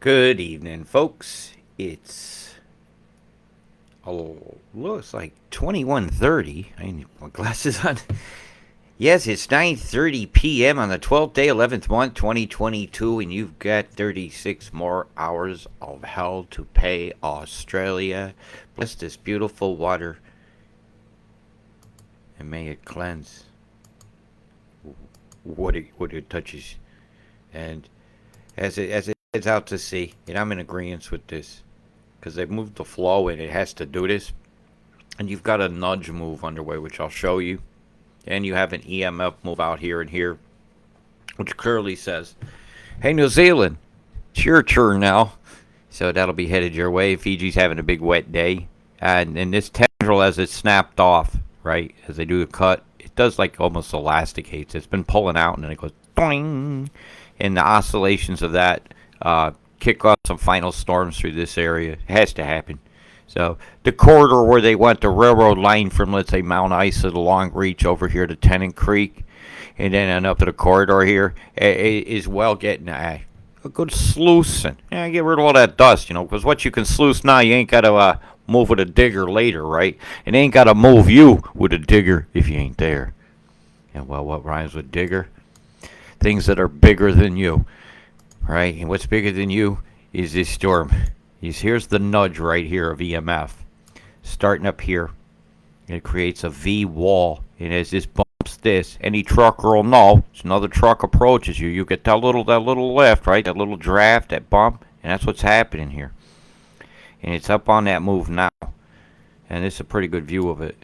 Good evening, folks. Looks like 21:30. I need my glasses on. Yes, it's 9:30 p.m. on the 12th day, 11th month, 2022, and you've got 36 more hours of hell to pay. Australia, bless this beautiful water, and may it cleanse what it touches. And as it heads out to sea, and I'm in agreement with this, because they've moved the flow and it has to do this. And you've got a nudge move underway, which I'll show you. And you have an EMF move out here and here, which clearly says, hey, New Zealand, it's your turn now. So that'll be headed your way. Fiji's having a big wet day. And this tendril, as it's snapped off, right, as they do the cut, it does like almost elasticates. It's been pulling out and then it goes doing. And the oscillations of that kick off some final storms through this area. It has to happen. So the corridor where they went the railroad line from, let's say, Mount Isa to Long Reach over here to Tennant Creek, and then up to the corridor here, is well getting a good sluicing. Yeah, get rid of all that dust, because what you can sluice now, you ain't got to move with a digger later, right? And they ain't got to move you with a digger if you ain't there. And, well, what rhymes with digger? Things that are bigger than you, right? And what's bigger than you is this storm. Here's the nudge right here of EMF. Starting up here, it creates a V wall. And as this bumps this, any trucker will know. It's another truck approaches you. You get that little lift, right? That little draft, that bump. And that's what's happening here. And it's up on that move now. And it's a pretty good view of it.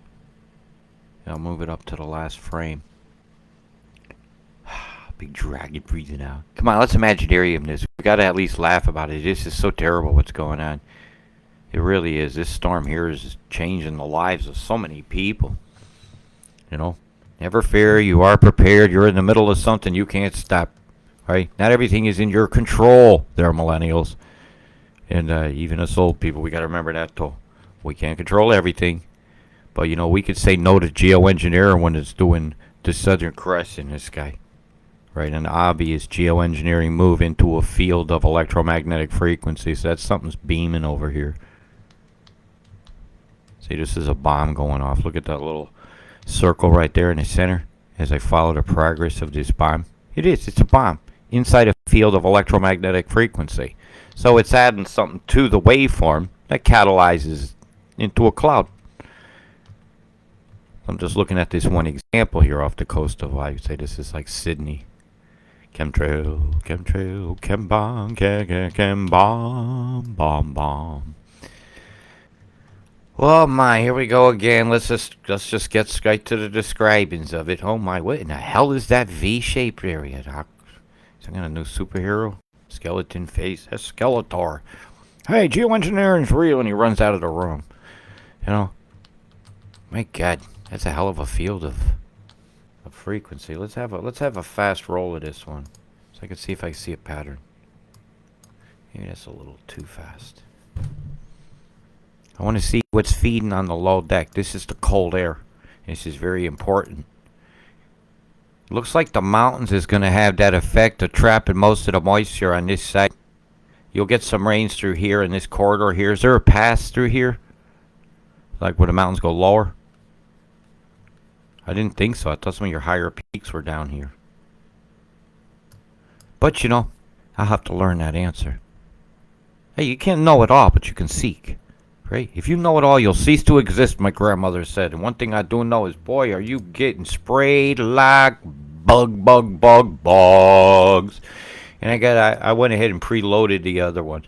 I'll move it up to the last frame. Big dragon breathing out. Come on, let's imaginarium this. We gotta at least laugh about it. This is so terrible what's going on. It really is. This storm here is changing the lives of so many people. Never fear. You are prepared. You're in the middle of something. You can't stop. Right? Not everything is in your control. There, millennials, and even us old people. We gotta remember that though. We can't control everything, but we could say no to geoengineering when it's doing the Southern Cross in the sky. Right, an obvious geoengineering move into a field of electromagnetic frequencies. So that's something's beaming over here. See, this is a bomb going off. Look at that little circle right there in the center as I follow the progress of this bomb. It's a bomb inside a field of electromagnetic frequency. So it's adding something to the waveform that catalyzes into a cloud. I'm just looking at this one example here off the coast of, I would say this is like Sydney. Chemtrail, chemtrail, chembomb, chembomb, bomb, bomb. Well, my, here we go again. Let's just get straight to the describings of it. Oh my, what in the hell is that V-shaped area, Doc? Is that a new superhero? Skeleton face. That's Skeletor. Hey, geoengineering's real, and he runs out of the room. My God, that's a hell of a field of frequency. Let's have a fast roll of this one, so I can see if I see a pattern. Maybe that's a little too fast. I want to see what's feeding on the low deck. This is the cold air. This is very important. Looks like the mountains is going to have that effect of trapping most of the moisture on this side. You'll get some rains through here in this corridor here. Is there a pass through here? Like where the mountains go lower? I didn't think so. I thought some of your higher peaks were down here. But I'll have to learn that answer. Hey, you can't know it all, but you can seek. Right? If you know it all, you'll cease to exist, my grandmother said. And one thing I do know is, boy, are you getting sprayed like bugs. And I went ahead and preloaded the other one.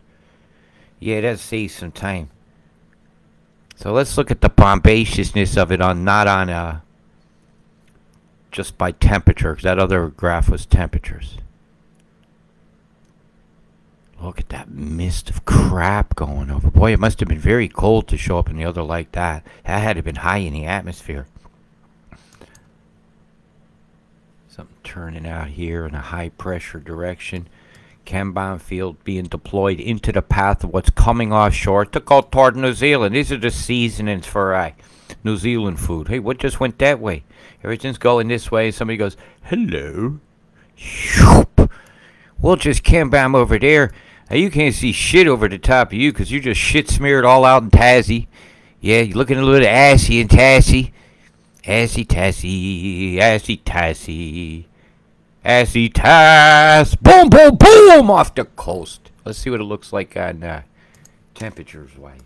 Yeah, that saves some time. So let's look at the bombaciousness of it not on just by temperature, because that other graph was temperatures. Look at that mist of crap going over. Boy, it must have been very cold to show up in the other like that. That had to have been high in the atmosphere. Something turning out here in a high pressure direction. Cambon field being deployed into the path of what's coming offshore to go toward New Zealand. These are the seasonings for New Zealand food. Hey, what just went that way? Everything's going this way. Somebody goes, hello. Shoop. We'll just Cambon over there. Now you can't see shit over the top of you because you're just shit smeared all out in Tassie. Yeah, you're looking a little assy and tassy. Assy tassy, assy tassy, assy tass. Boom, boom, boom off the coast. Let's see what it looks like on temperatures wise.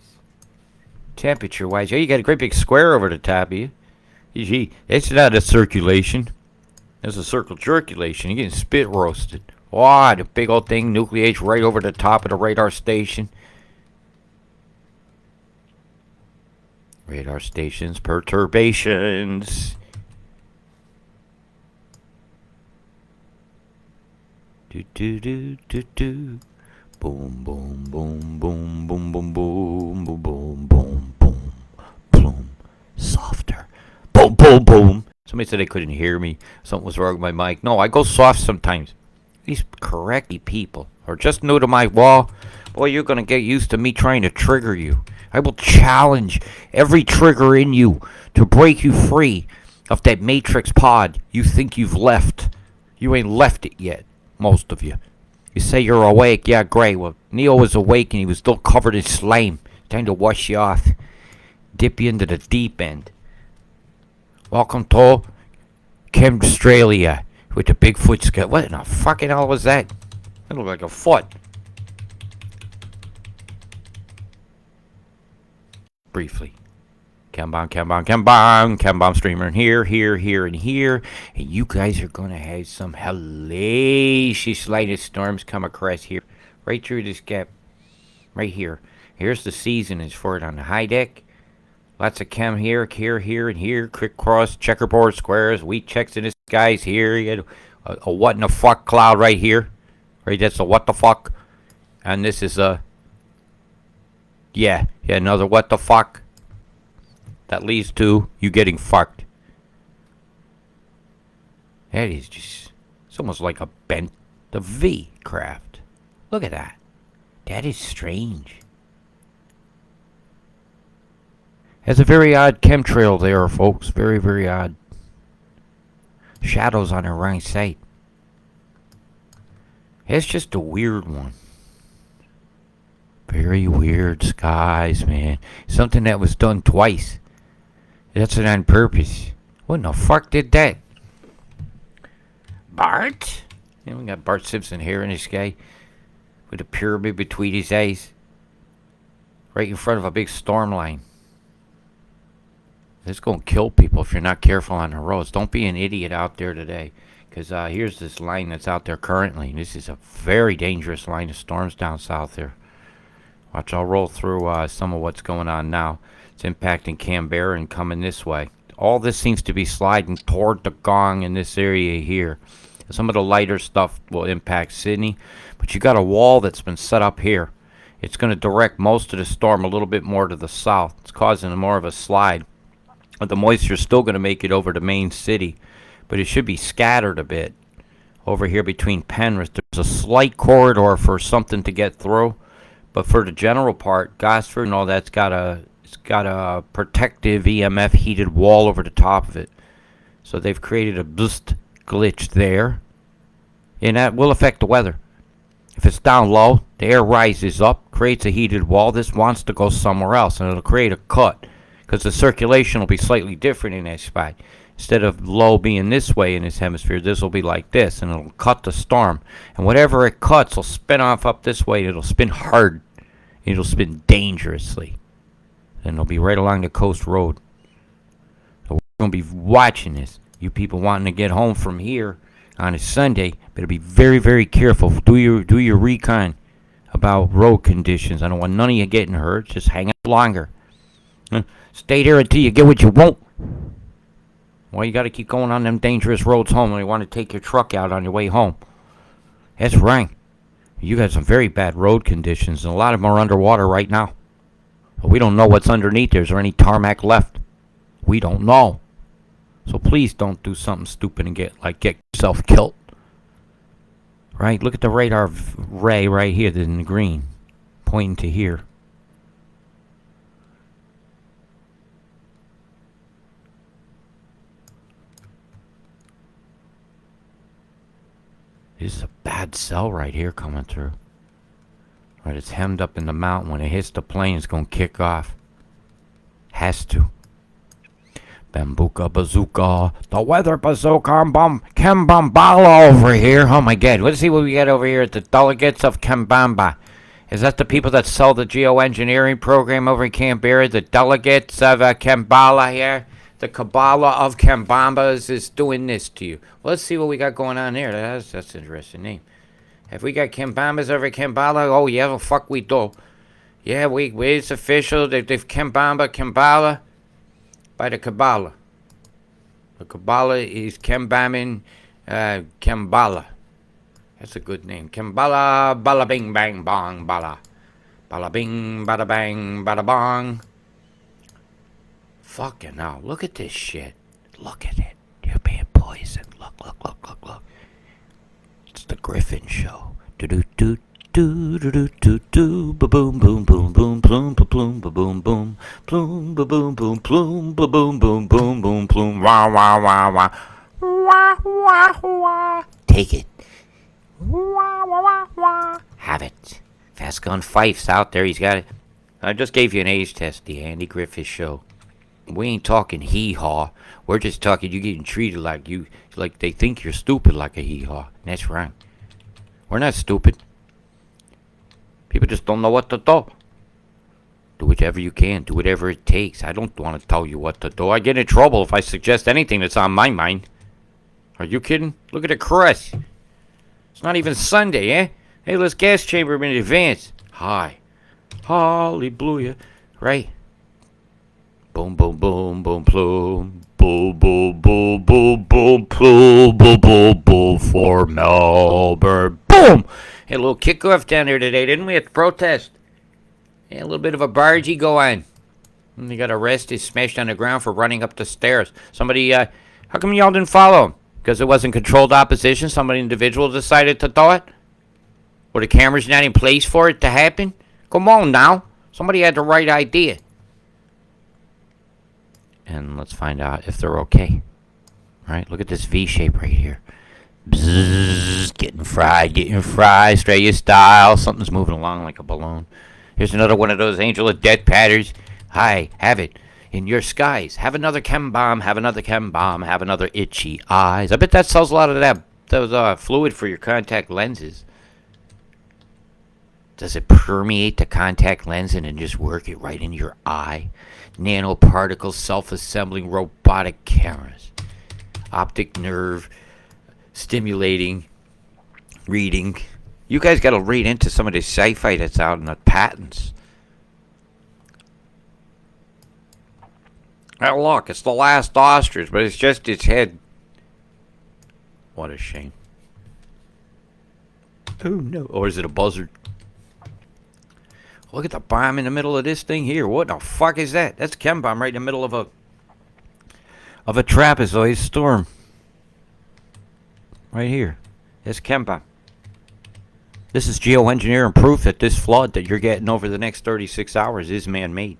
Temperature wise, yeah, you got a great big square over the top of you. Gee, it's not a circulation. It's a circle circulation. You're getting spit roasted. Wow, the big old thing, nucleates right over the top of the radar station. Radar stations, perturbations. Do do do do do. Boom boom boom boom boom boom boom boom boom boom boom boom. Softer. Boom boom boom. Somebody said they couldn't hear me. Something was wrong with my mic. No, I go soft sometimes. These correcty people are just new to my wall. Boy, you're gonna get used to me trying to trigger you. I will challenge every trigger in you to break you free of that matrix pod you think you've left. You ain't left it yet, most of you. You say you're awake. Yeah, great. Well, Neo was awake and he was still covered in slime. Time to wash you off. Dip you into the deep end. Welcome to Chemstralia with the Bigfoot skull. What in the fucking hell was that? That looked like a foot. Briefly. Chem bomb streamer in here, and here. And you guys are going to have some hellacious lightest storms come across here. Right through this gap. Right here. Here's the seasonings for it on the high deck. Lots of chem here, and here. Quick cross, checkerboard squares, wheat checks in the skies here. You had a what in the fuck cloud right here. Right, that's a what the fuck. And this is a... Yeah, another what the fuck. That leads to you getting fucked. That is just... It's almost like a bent... The V craft. Look at that. That is strange. Has a very odd chemtrail there, folks. Very, very odd. Shadows on the right side. It's just a weird one. Very weird skies, man. Something that was done twice. That's it on purpose. What in the fuck did that? Bart? Yeah, we got Bart Simpson here in this guy. With a pyramid between his eyes. Right in front of a big storm line. It's going to kill people if you're not careful on the roads. Don't be an idiot out there today. Because here's this line that's out there currently. This is a very dangerous line of storms down south there. Watch, I'll roll through some of what's going on now. It's impacting Canberra and coming this way. All this seems to be sliding toward the gong in this area here. Some of the lighter stuff will impact Sydney. But you got a wall that's been set up here. It's going to direct most of the storm a little bit more to the south. It's causing more of a slide. But the moisture is still going to make it over the main city. But it should be scattered a bit. Over here between Penrith, there's a slight corridor for something to get through. But for the general part, Gosford and all that's got a protective EMF heated wall over the top of it. So they've created a boost glitch there. And that will affect the weather. If it's down low, the air rises up, creates a heated wall. This wants to go somewhere else, and it'll create a cut. Because the circulation will be slightly different in that spot. Instead of low being this way in this hemisphere, this will be like this, and it'll cut the storm. And whatever it cuts will spin off up this way. It'll spin hard. It'll spin dangerously. And it'll be right along the coast road. So we're going to be watching this. You people wanting to get home from here on a Sunday, better be very, very careful. Do your recon about road conditions. I don't want none of you getting hurt. Just hang out longer. Stay there until you get what you want. Well, you got to keep going on them dangerous roads home when you want to take your truck out on your way home. That's right. You got some very bad road conditions, and a lot of them are underwater right now. But we don't know what's underneath there. Is there any tarmac left? We don't know. So please don't do something stupid and get yourself killed. Right? Look at the radar ray right here in the green, pointing to here. This is a bad cell right here coming through. Right, it's hemmed up in the mountain. When it hits the plane, it's going to kick off. Has to. Bambuka bazooka, the weather bazooka, Kembambala over here. Oh my god, let's see what we got over here at the delegates of Kembamba. Is that the people that sell the geoengineering program over in Canberra? The delegates of Kembala here? The Kabbalah of Kembamba is doing this to you. Let's see what we got going on there. That's an interesting name. Have we got Kembambas over Kembala? Oh yeah, well, fuck we do. Yeah, it's official. They've Kembala. By the Kabbalah. The Kabbalah is Kembamin Kembala. That's a good name. Kembala, bala bing bang bong, bala. Bala bing, bada bang, bada bong. Fucking hell, look at this shit. Look at it. You're being poisoned. Look. It's the Griffin Show. Do-do-do. Do do do do do ba boom boom boom boom boom ba boom ba boom boom boom ba boom boom boom ba boom boom boom boom boom wah wah wah wah wah wah wah. Take it. Wah wah wah wah. Have it. Fast Gun Fife's out there. He's got it. I just gave you an age test, the Andy Griffith Show. We ain't talking hee-haw. We're just talking you getting treated like they think you're stupid like a hee-haw. And that's right. We're not stupid. People just don't know what to do. Do whatever you can. Do whatever it takes. I don't want to tell you what to do. I get in trouble if I suggest anything that's on my mind. Are you kidding? Look at the crust. It's not even Sunday, eh? Hey, let's gas chamber him in advance. Hi. Hallelujah. Right? Boom, boom, boom, boom, plume. Boom, boom, boom, boom, boom, plume. Boom, boom, boom, for Melbourne. Boom! Had a little kickoff down there today, didn't we, at the protest? Yeah, a little bit of a bargee go on. And he got arrested, smashed on the ground for running up the stairs. Somebody, how come y'all didn't follow him? Because it wasn't controlled opposition? Somebody individual decided to do it? Were the cameras not in place for it to happen? Come on now. Somebody had the right idea. And let's find out if they're okay. All right, look at this V shape right here. Bzzz, getting fried, Australia style. Something's moving along like a balloon. Here's another one of those Angel of Death patterns. Hi, have it in your skies. Have another chem bomb, have another chem bomb, have another itchy eyes. I bet that sells a lot of those fluid for your contact lenses. Does it permeate the contact lens and then just work it right in your eye? Nanoparticles, self-assembling robotic cameras. Optic nerve stimulating reading. You guys got to read into some of this sci-fi that's out in the patents. Oh, look, it's the last ostrich, but it's just its head. What a shame. Oh, no. Or is it a buzzard? Look at the bomb in the middle of this thing here. What the fuck is that? That's a chem bomb right in the middle of a trapezoid storm. Right here. That's chem bomb. This is geoengineering proof that this flood that you're getting over the next 36 hours is man-made.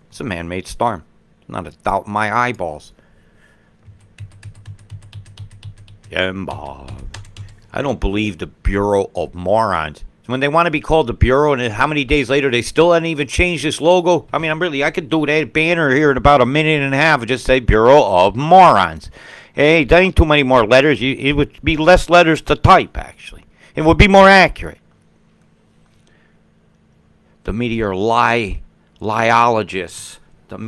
It's a man-made storm. Not a doubt in my eyeballs. Chem bomb. I don't believe the Bureau of Morons. When they want to be called the Bureau, and how many days later they still haven't even changed this logo. I mean, I could do that banner here in about a minute and a half and just say Bureau of Morons. Hey, there ain't too many more letters. It would be less letters to type, actually. It would be more accurate. The meteorologists, the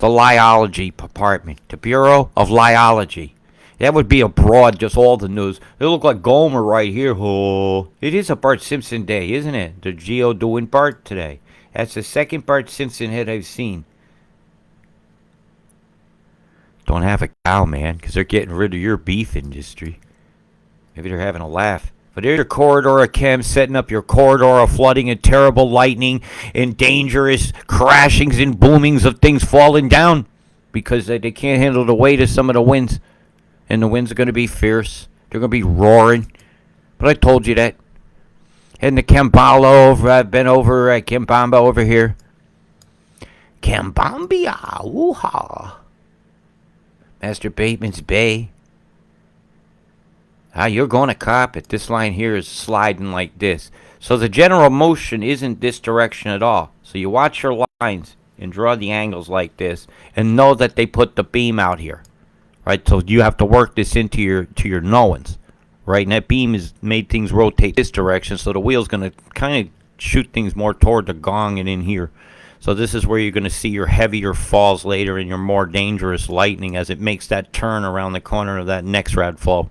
Lyology Department, the Bureau of Lyology. That would be abroad, just all the news. They look like Gomer right here. Oh, it is a Bart Simpson day, isn't it? The Geo doing Bart today. That's the second Bart Simpson hit I've seen. Don't have a cow, man, because they're getting rid of your beef industry. Maybe they're having a laugh. But there's your corridor of chem, setting up your corridor of flooding and terrible lightning and dangerous crashings and boomings of things falling down because they can't handle the weight of some of the winds. And the winds are going to be fierce. They're going to be roaring. But I told you that. Heading to Kampala over. I've been over at Kambamba over here. Kambambia. Woo-ha. Master Bateman's Bay. You're going to cop it. This line here is sliding like this. So the general motion isn't this direction at all. So you watch your lines and draw the angles like this and know that they put the beam out here. Right? So you have to work this into your knowings. Right? And that beam has made things rotate this direction, so the wheel's going to kind of shoot things more toward the gong and in here. So this is where you're going to see your heavier falls later and your more dangerous lightning as it makes that turn around the corner of that next rad fall.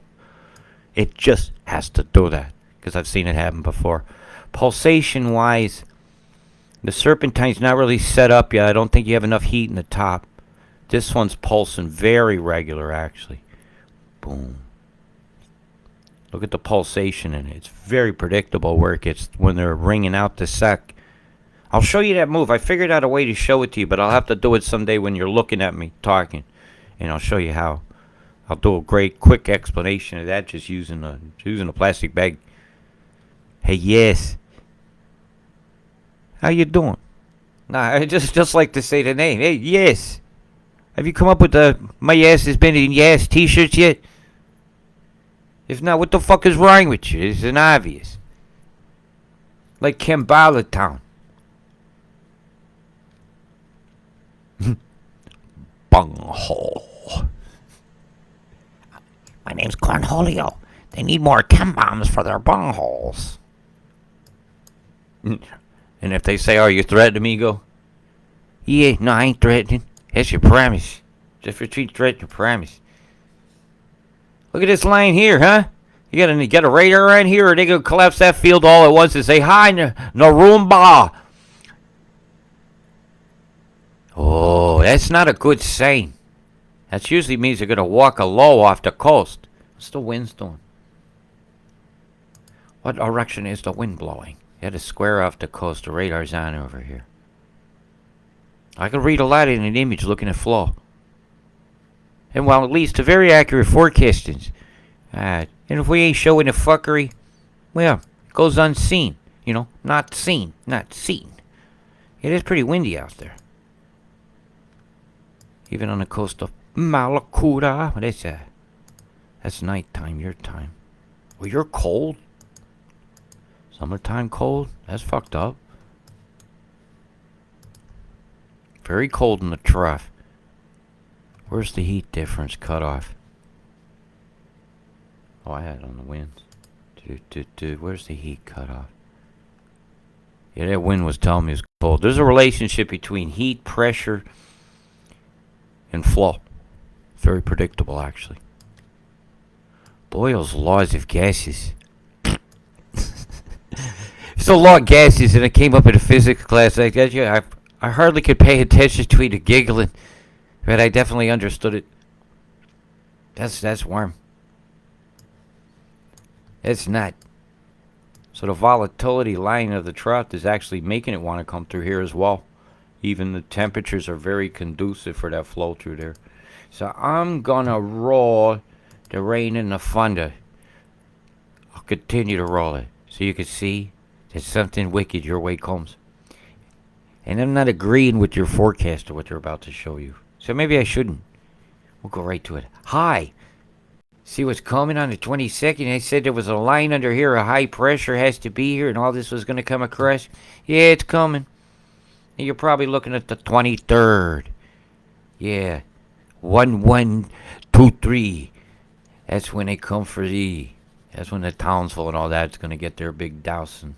It just has to do that because I've seen it happen before. Pulsation-wise, the serpentine's not really set up yet. I don't think you have enough heat in the top. This one's pulsing very regular, actually. Boom. Look at the pulsation in it. It's very predictable where it gets when they're ringing out the sec. I'll show you that move. I figured out a way to show it to you, but I'll have to do it someday when you're looking at me talking. And I'll show you how. I'll do a great quick explanation of that just using a plastic bag. Hey, yes. How you doing? Nah, I just like to say the name. Hey, yes. Have you come up with the my ass has been in yes t-shirts yet? If not, what the fuck is wrong with you? It's an obvious. Like Kambala Town. Bunghole. My name's Cornholio. They need more chem bombs for their bungholes. And if they say, "Are you threatening me?" Go, "Yeah, no, I ain't threatening. That's your promise. Just for treat threat your promise." Look at this line here, huh? You got a radar right here, or they gonna collapse that field all at once and say, "Hi, Narumba." Oh, that's not a good sign. That usually means they're gonna walk a low off the coast. What's the wind doing? What direction is the wind blowing? You had to square off the coast. The radar's on over here. I can read a lot in an image looking at flow. And while it leads to very accurate forecasting, and if we ain't showing the fuckery, well, it goes unseen. You know, not seen, not seen. It is pretty windy out there. Even on the coast of Malakuta. What is that? That's nighttime, your time. Well, you're cold. Summertime cold? That's fucked up. Very cold in the trough. Where's the heat difference cut off? Oh, I had it on the winds. Where's the heat cut off? Yeah, that wind was telling me it's cold. There's a relationship between heat, pressure, and flow. Very predictable, actually. Boyle's laws of gases. It's a law of gases, and it came up in a physics class. I hardly could pay attention to it giggling, but I definitely understood it. That's warm. It's not. So the volatility line of the trough is actually making it want to come through here as well. Even the temperatures are very conducive for that flow through there. So I'm gonna roll the rain and the thunder. I'll continue to roll it so you can see that something wicked your way comes. And I'm not agreeing with your forecast or what they're about to show you. So maybe I shouldn't. We'll go right to it. Hi. See what's coming on the 22nd? They said there was a line under here, a high pressure has to be here, and all this was going to come across. Yeah, it's coming. And you're probably looking at the 23rd. Yeah. 1123. That's when they come for thee. That's when the Townsville and all that's going to get their big dousing.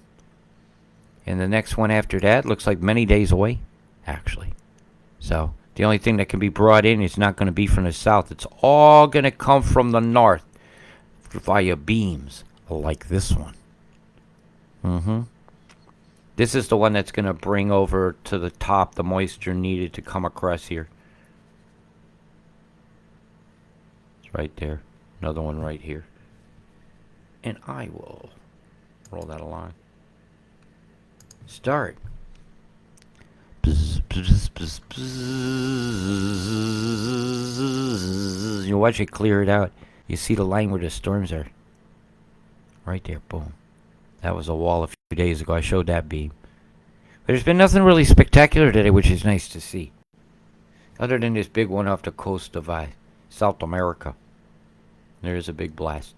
And the next one after that looks like many days away, actually. So the only thing that can be brought in is not going to be from the south. It's all going to come from the north via beams like this one. This is the one that's going to bring over to the top the moisture needed to come across here. It's right there. Another one right here. And I will roll that along. Start. You watch it clear it out. You see the line where the storms are. Right there, boom. That was a wall a few days ago. I showed that beam. But there's been nothing really spectacular today, which is nice to see. Other than this big one off the coast of South America. There is a big blast.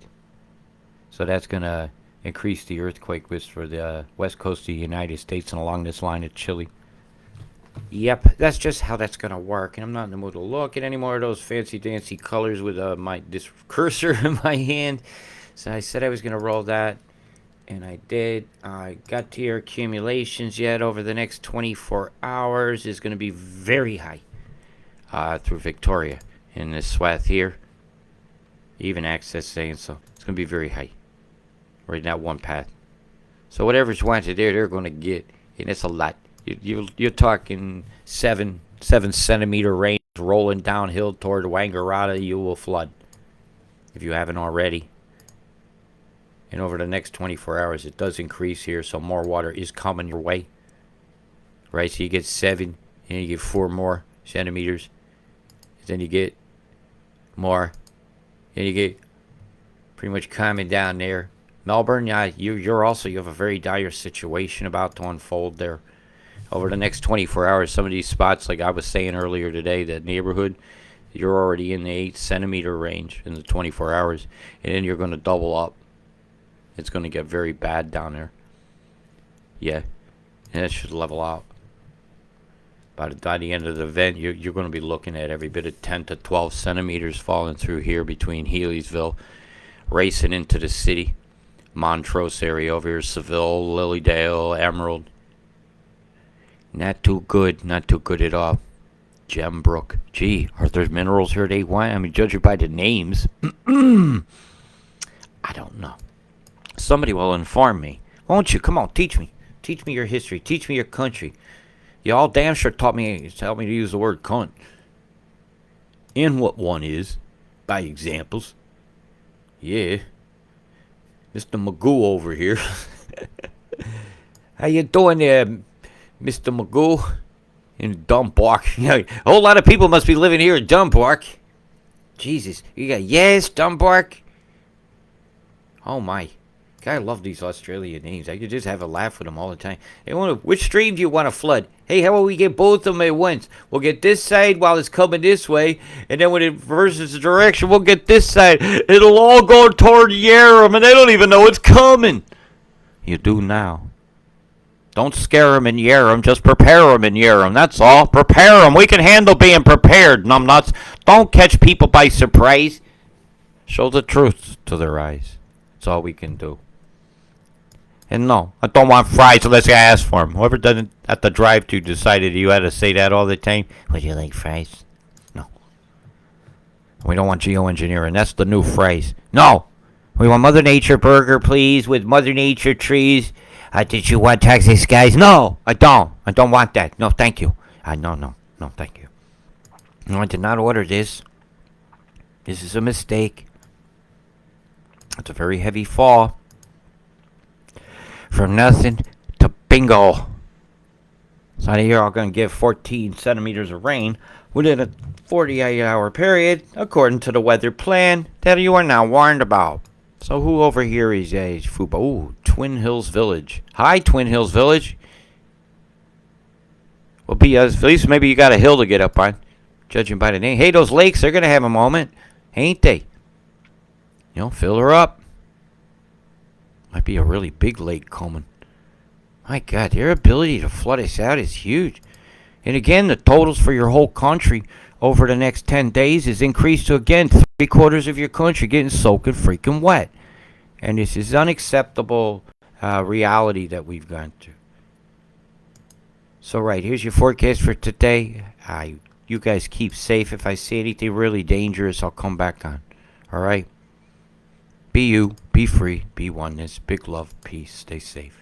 So that's going to increase the earthquake risk for the west coast of the United States and along this line of Chile. Yep, that's just how that's going to work. And I'm not in the mood to look at any more of those fancy dancy colors with this cursor in my hand. So I said I was going to roll that, and I did. I got to your accumulations yet over the next 24 hours is going to be very high through Victoria in this swath here. Even Access saying so. It's going to be very high. Right now, one path. So whatever's wanted there, they're going to get. And it's a lot. You're talking 7 centimeter rain rolling downhill toward Wangaratta. You will flood if you haven't already. And over the next 24 hours, it does increase here, so more water is coming your way. Right, so you get 7, and you get 4 more centimeters. Then you get more, and you get pretty much calming down there. Melbourne, yeah, you have a very dire situation about to unfold there. Over the next 24 hours, some of these spots, like I was saying earlier today, that neighborhood, you're already in the 8 centimeter range in the 24 hours, and then you're going to double up. It's going to get very bad down there. Yeah, and it should level out. By the end of the event, you're going to be looking at every bit of 10 to 12 centimeters falling through here between Healesville, racing into the city, Montrose area over here, Seville, Lilydale, Emerald. Not too good at all. Gembrook. Gee, are there minerals here they want? I mean, judging by the names, I don't know. Somebody will inform me. Won't you? Come on, teach me. Teach me your history. Teach me your country. You all damn sure taught me to use the word cunt. And what one is, by examples. Yeah. Mr. Magoo over here. How you doing there, Mr. Magoo? In Dumbark. A whole lot of people must be living here in Dumbark. Jesus. You got Dumbark. Oh my. I love these Australian names. I could just have a laugh with them all the time. Hey, which stream do you want to flood? Hey, how about we get both of them at once? We'll get this side while it's coming this way, and then when it reverses the direction, we'll get this side. It'll all go toward Yarram, and they don't even know it's coming. You do now. Don't scare them in Yarram. Just prepare them in Yarram. That's all. Prepare them. We can handle being prepared, numbnuts. Don't catch people by surprise. Show the truth to their eyes. That's all we can do. And no, I don't want fries unless I ask for them. Whoever doesn't at the drive-thru decided you had to say that all the time. Would you like fries? No. We don't want geoengineering. That's the new phrase. No. We want Mother Nature burger, please, with Mother Nature trees. Did you want taxi skies? No, I don't. I don't want that. No, thank you. No, thank you. No, I did not order this. This is a mistake. It's a very heavy fall. From nothing to bingo. So you're all going to get 14 centimeters of rain within a 48-hour period, according to the weather plan that you are now warned about. So who over here is Fuba? Ooh, Twin Hills Village. Hi, Twin Hills Village. Well, at least maybe you got a hill to get up on, judging by the name. Hey, those lakes, they're going to have a moment, ain't they? Fill her up. Might be a really big lake coming. My God, their ability to flood us out is huge. And again, the totals for your whole country over the next 10 days is increased to, again, 3/4 of your country getting soaking freaking wet. And this is unacceptable reality that we've gone through. So, right, here's your forecast for today. You guys keep safe. If I see anything really dangerous, I'll come back on. All right? Be you, be free, be oneness, big love, peace, stay safe.